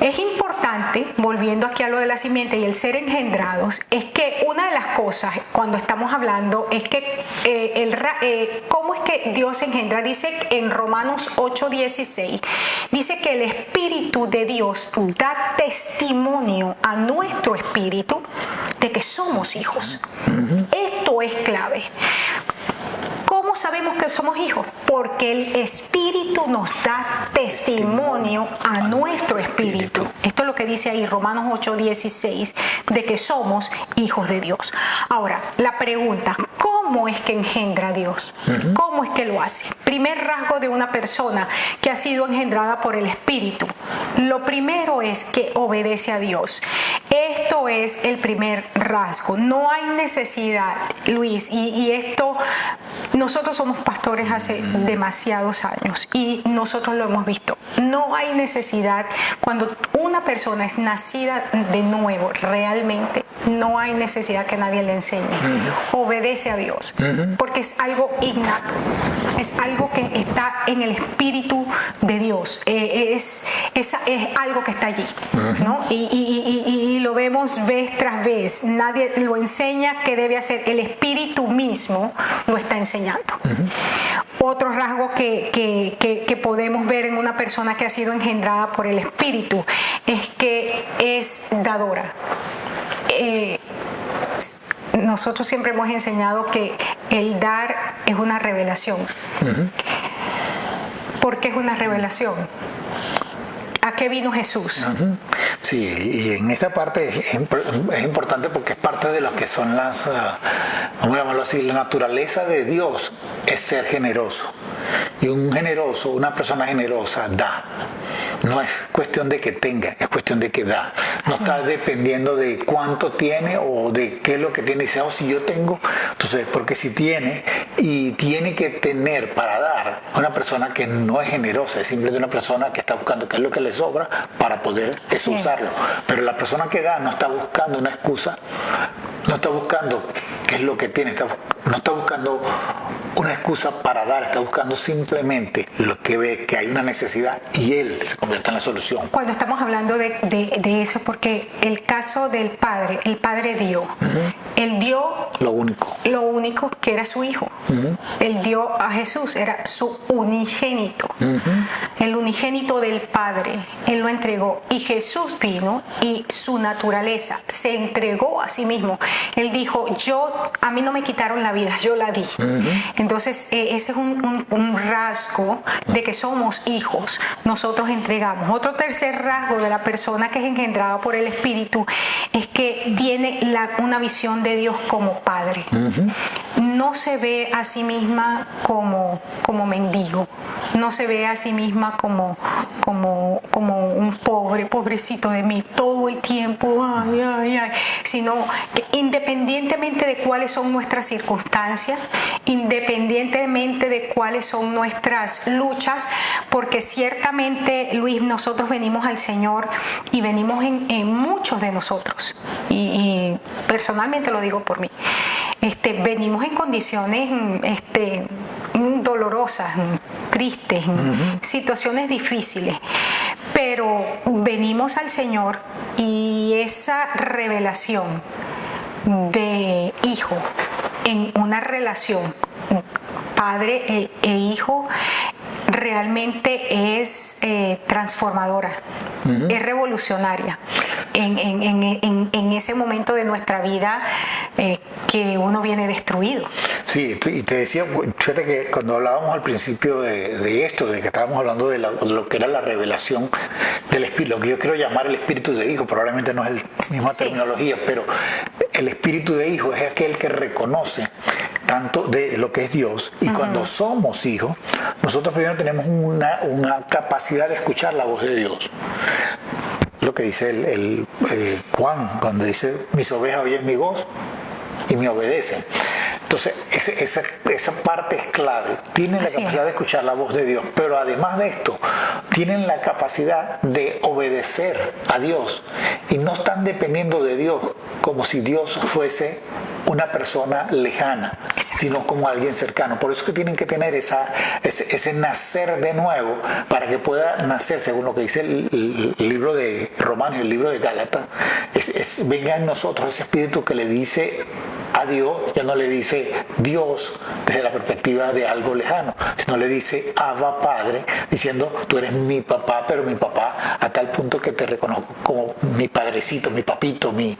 es importante, volviendo aquí a lo de la simiente y el ser engendrados, es que una de las cosas cuando estamos hablando es que ¿cómo es que Dios engendra? Dice en Romanos 8:16, dice que el Espíritu de Dios da testimonio a nuestro espíritu de que somos hijos. Esto es clave. ¿Cómo sabemos que somos hijos? Porque el Espíritu nos da testimonio a nuestro espíritu. Esto es lo que dice ahí Romanos 8:16, de que somos hijos de Dios. Ahora, la pregunta, ¿cómo es que engendra a Dios? ¿Cómo es que lo hace? Primer rasgo de una persona que ha sido engendrada por el Espíritu. Lo primero es que obedece a Dios. Esto es el primer rasgo. No hay necesidad, Luis, y esto, nosotros somos pastores hace demasiados años y nosotros lo hemos visto. No hay necesidad, cuando una persona es nacida de nuevo, realmente no hay necesidad que nadie le enseñe. Obedece a Dios, porque es algo innato, es algo que está en el Espíritu de Dios, es algo que está allí, ¿no? Y lo vemos vez tras vez, nadie lo enseña que debe hacer, el Espíritu mismo lo está enseñando. Otro rasgo que podemos ver en una persona que ha sido engendrada por el Espíritu es que es dadora. Nosotros siempre hemos enseñado que el dar es una revelación. ¿Por qué es una revelación? ¿A qué vino Jesús? Sí, y en esta parte es importante porque es parte de lo que son las, vamos a llamarlo así, la naturaleza de Dios es ser generoso. Y un generoso, una persona generosa da. No es cuestión de que tenga, es cuestión de que da. No está dependiendo de cuánto tiene o de qué es lo que tiene. Dice, oh, si yo tengo, entonces, porque si tiene y tiene que tener para dar, una persona que no es generosa, es simplemente una persona que está buscando qué es lo que le sobra para poder usarlo. Pero la persona que da no está buscando una excusa, no está buscando qué es lo que tiene, no está buscando una excusa para dar, está buscando simplemente lo que ve que hay una necesidad y él se convierte en la solución. Cuando estamos hablando de eso, porque el caso del Padre, el Padre dio, él dio lo único que era su Hijo. Él dio a Jesús, era su unigénito, el unigénito del Padre, él lo entregó y Jesús vino y su naturaleza se entregó a sí mismo. Él dijo, a mí no me quitaron la vida, yo la di. Entonces ese es un rasgo de que somos hijos, nosotros entregamos. Otro tercer rasgo de la persona que es engendrada por el Espíritu es que tiene una visión de Dios como Padre. No se ve a sí misma como mendigo, no se ve a sí misma como un pobrecito de mí todo el tiempo, sino que independientemente de cuáles son nuestras circunstancias, independientemente de cuáles son nuestras luchas, porque ciertamente, Luis, nosotros venimos al Señor y venimos en muchos de nosotros, y personalmente lo digo por mí, venimos en condiciones dolorosas, tristes, situaciones difíciles, pero venimos al Señor y esa revelación de hijo en una relación padre e hijo realmente es transformadora, es revolucionaria en ese momento de nuestra vida que uno viene destruido. Sí, y te decía, fíjate que cuando hablábamos al principio de esto, de que estábamos hablando de lo que era la revelación del Espíritu, lo que yo quiero llamar el Espíritu de Hijo, probablemente no es la misma terminología, pero el Espíritu de Hijo es aquel que reconoce tanto de lo que es Dios, y cuando somos hijos, nosotros primero tenemos una capacidad de escuchar la voz de Dios. Lo que dice Juan, cuando dice, mis ovejas oyen mi voz y me obedecen. Entonces, esa parte es clave. Tienen la capacidad de escuchar la voz de Dios, pero además de esto, tienen la capacidad de obedecer a Dios y no están dependiendo de Dios como si Dios fuese una persona lejana, sino como alguien cercano. Por eso es que tienen que tener ese nacer de nuevo para que pueda nacer, según lo que dice el libro de Romanos y el libro de Gálatas, venga en nosotros ese espíritu que le dice a Dios, ya no le dice Dios desde la perspectiva de algo lejano, sino le dice Abba Padre, diciendo tú eres mi papá, pero mi papá a tal punto que te reconozco como mi padrecito, mi papito, mi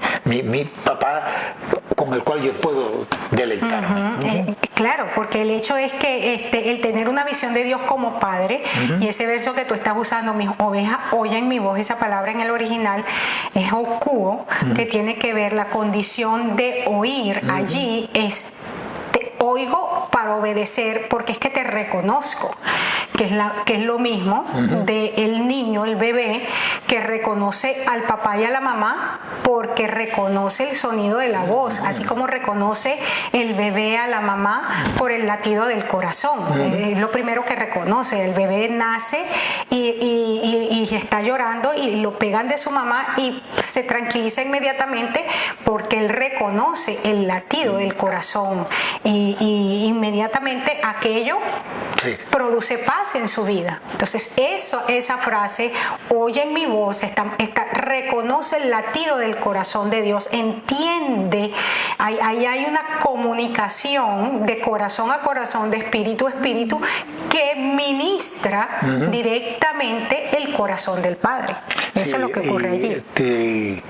papá con el cual yo puedo deleitarme. Claro, porque el hecho es que el tener una visión de Dios como Padre, y ese verso que tú estás usando, mis ovejas oyen mi voz, esa palabra en el original es okuo, que tiene que ver la condición de oír. Allí es te oigo para obedecer, porque es que te reconozco, que es lo mismo del niño, el bebé, que reconoce al papá y a la mamá porque reconoce el sonido de la voz, así como reconoce el bebé a la mamá por el latido del corazón. Es lo primero que reconoce. El bebé nace y está llorando y lo pegan de su mamá y se tranquiliza inmediatamente porque él reconoce el latido del corazón y inmediatamente aquello produce paz en su vida. Entonces esa frase, oyen mi voz, reconoce el latido del corazón de Dios, entiende, ahí hay una comunicación de corazón a corazón, de espíritu a espíritu, que ministra directamente el corazón del Padre. Eso es lo que ocurre allí.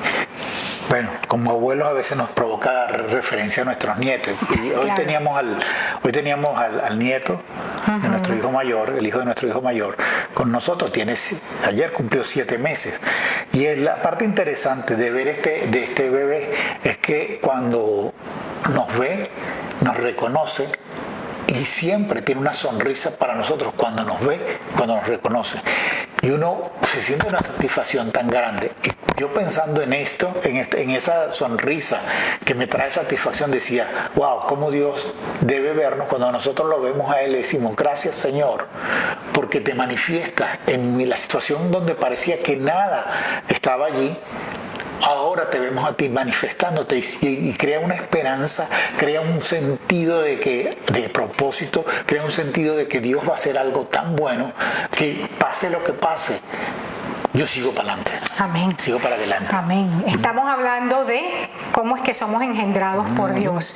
Bueno, como abuelos a veces nos provoca referencia a nuestros nietos. Y hoy teníamos al nieto de nuestro hijo mayor, el hijo de nuestro hijo mayor, con nosotros. Ayer cumplió 7 meses. Y la parte interesante de ver de este bebé es que cuando nos ve, nos reconoce y siempre tiene una sonrisa para nosotros cuando nos ve, cuando nos reconoce. Y uno se siente una satisfacción tan grande. Y yo pensando en esto, en esa sonrisa que me trae satisfacción, decía, wow, cómo Dios debe vernos cuando nosotros lo vemos a Él. Le decimos, gracias Señor, porque te manifiestas en la situación donde parecía que nada estaba allí. Ahora te vemos a ti manifestándote y crea una esperanza, crea un sentido de propósito, crea un sentido de que Dios va a hacer algo tan bueno que pase lo que pase, yo sigo para adelante. Amén. Sigo para adelante. Amén. Estamos hablando de cómo es que somos engendrados por Dios.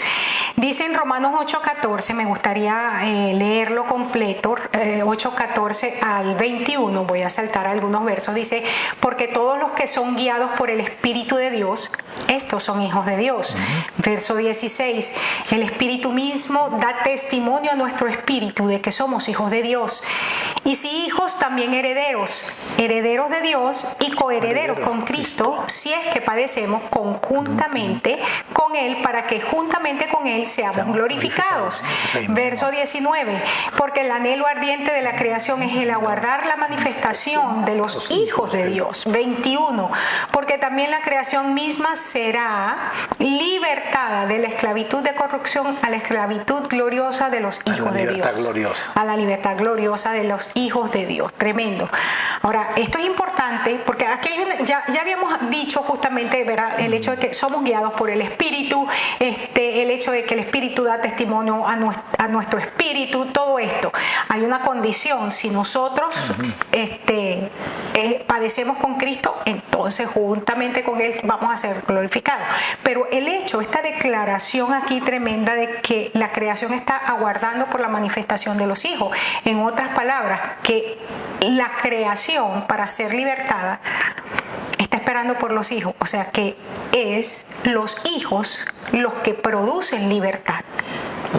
Dice en Romanos 8:14, me gustaría leerlo completo, 8:14 al 21, voy a saltar algunos versos. Dice, porque todos los que son guiados por el Espíritu de Dios, estos son hijos de Dios. Verso 16, el Espíritu mismo da testimonio a nuestro espíritu de que somos hijos de Dios. Y si hijos, también herederos, herederos de Dios y coherederos con Cristo, si es que padecemos conjuntamente con Él, para que juntamente con Él seamos glorificados. Verso 19, porque el anhelo ardiente de la creación es el aguardar la manifestación de los hijos de Dios. 21, porque también la creación misma será libertada de la esclavitud de corrupción a la esclavitud gloriosa de los hijos de Dios. A la libertad gloriosa de los hijos de Dios. Tremendo. Ahora, esto es importante porque aquí ya habíamos dicho justamente, ¿verdad?, el hecho de que somos guiados por el Espíritu, el hecho de que el Espíritu da testimonio a nuestro espíritu, todo esto. Hay una condición: si nosotros padecemos con Cristo, entonces juntamente con Él vamos a ser glorificados. Pero el hecho, esta declaración aquí tremenda de que la creación está aguardando por la manifestación de los hijos. En otras palabras, que la creación, para ser libertada, está esperando por los hijos. O sea que es los hijos los que producen libertad.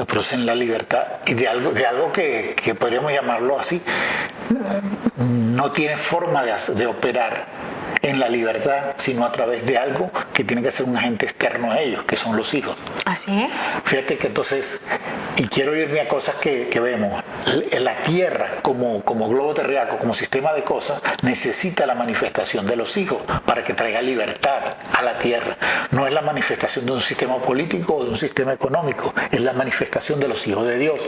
Producen la libertad y de algo que podríamos llamarlo así, no tiene forma de operar en la libertad, sino a través de algo que tiene que ser un agente externo a ellos, que son los hijos. Así es. Fíjate que entonces, y quiero irme a cosas que vemos, la tierra como globo terráqueo, como sistema de cosas, necesita la manifestación de los hijos para que traiga libertad a la tierra. No es la manifestación de un sistema político o de un sistema económico, es la manifestación de los hijos de Dios.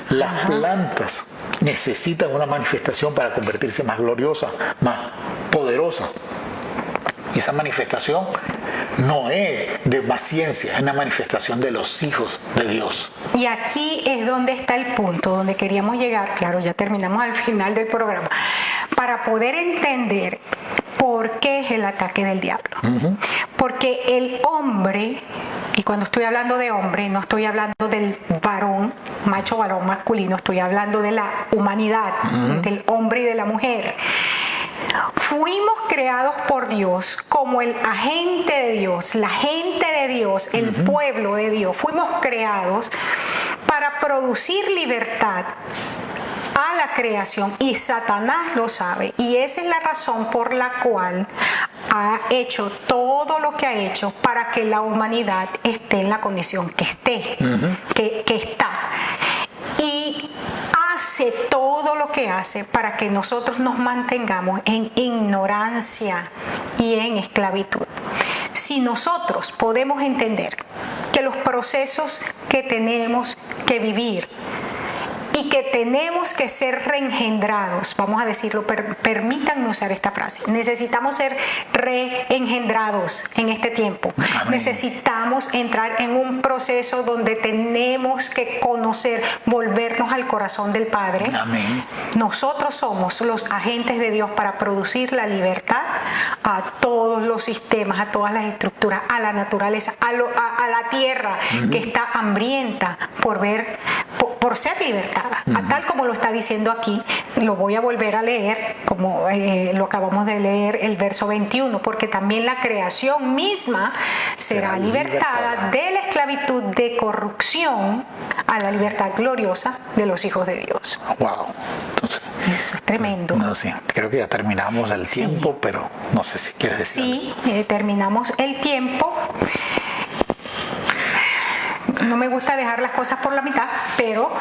Las plantas necesitan una manifestación para convertirse más gloriosas, más poderosas. Y esa manifestación no es de más ciencia, es una manifestación de los hijos de Dios. Y aquí es donde está el punto, donde queríamos llegar. Claro, ya terminamos al final del programa. Para poder entender por qué es el ataque del diablo. Porque el hombre, y cuando estoy hablando de hombre, no estoy hablando del varón, macho varón masculino, estoy hablando de la humanidad, del hombre y de la mujer. Fuimos creados por Dios como el agente de Dios, la gente de Dios, el pueblo de Dios. Fuimos creados para producir libertad a la creación, y Satanás lo sabe, y esa es la razón por la cual ha hecho todo lo que ha hecho para que la humanidad esté en la condición que esté, que está, y hace todo lo que hace para que nosotros nos mantengamos en ignorancia y en esclavitud. Si nosotros podemos entender que los procesos que tenemos que vivir y que tenemos que ser reengendrados, vamos a decirlo, permítanme usar esta frase, necesitamos ser reengendrados en este tiempo. Amén. Necesitamos entrar en un proceso donde tenemos que conocer, volvernos al corazón del Padre. Amén. Nosotros somos los agentes de Dios para producir la libertad a todos los sistemas, a todas las estructuras, a la naturaleza, a la tierra que está hambrienta por ser libertada, tal como lo está diciendo aquí. Lo voy a volver a leer, como lo acabamos de leer, el verso 21, porque también la creación misma será libertada de la esclavitud de corrupción a la libertad gloriosa de los hijos de Dios. Wow. Entonces, eso es tremendo. No sé, creo que ya terminamos el tiempo, pero no sé si quieres decir. Sí, terminamos el tiempo. No me gusta dejar las cosas por la mitad, pero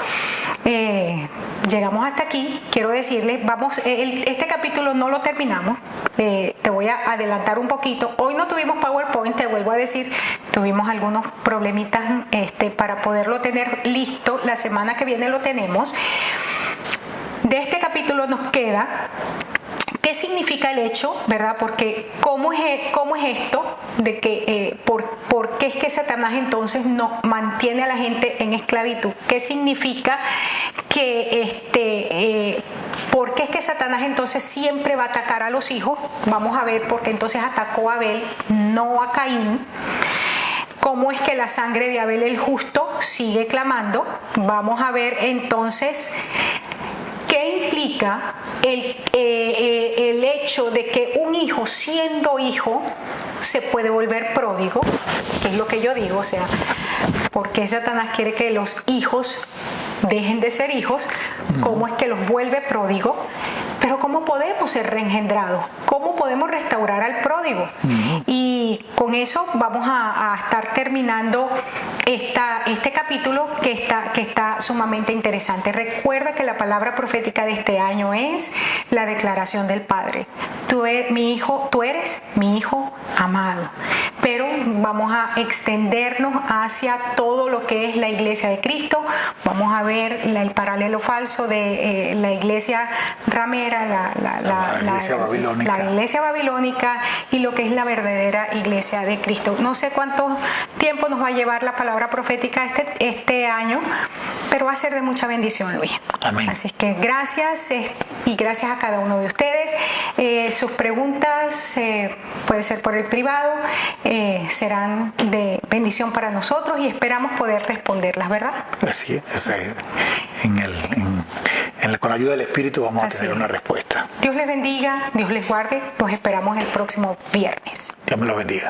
llegamos hasta aquí. Quiero decirles, este capítulo no lo terminamos. Te voy a adelantar un poquito. Hoy no tuvimos PowerPoint, te vuelvo a decir, tuvimos algunos problemitas para poderlo tener listo. La semana que viene lo tenemos. De este capítulo nos queda ¿qué significa el hecho, verdad? Porque ¿cómo es esto de que por qué es que Satanás entonces no mantiene a la gente en esclavitud? ¿Qué significa que por qué es que Satanás entonces siempre va a atacar a los hijos? Vamos a ver por qué entonces atacó a Abel, no a Caín. ¿Cómo es que la sangre de Abel el justo sigue clamando? Vamos a ver entonces ¿qué implica el hecho de que un hijo, siendo hijo, se puede volver pródigo? Que es lo que yo digo, o sea, ¿por qué Satanás quiere que los hijos dejen de ser hijos? ¿Cómo es que los vuelve pródigo? Pero ¿cómo podemos ser reengendrados? ¿Cómo podemos restaurar al pródigo? Y con eso vamos a estar terminando este capítulo que está sumamente interesante. Recuerda que la palabra profética de este año es la declaración del Padre. Tú eres mi hijo amado. pero vamos a extendernos hacia todo lo que es la Iglesia de Cristo. Vamos a ver el paralelo falso de la iglesia ramera, la iglesia babilónica. La iglesia babilónica y lo que es la verdadera iglesia de Cristo. No sé cuánto tiempo nos va a llevar la palabra profética este año, pero va a ser de mucha bendición, Luis. Amén. Así que gracias y gracias a cada uno de ustedes. Sus preguntas, puede ser por el privado, serán de bendición para nosotros y esperamos poder responderlas, ¿verdad? Así es. Con la ayuda del Espíritu vamos a tener una respuesta. Dios les bendiga, Dios les guarde. Los esperamos el próximo viernes. Dios me los bendiga.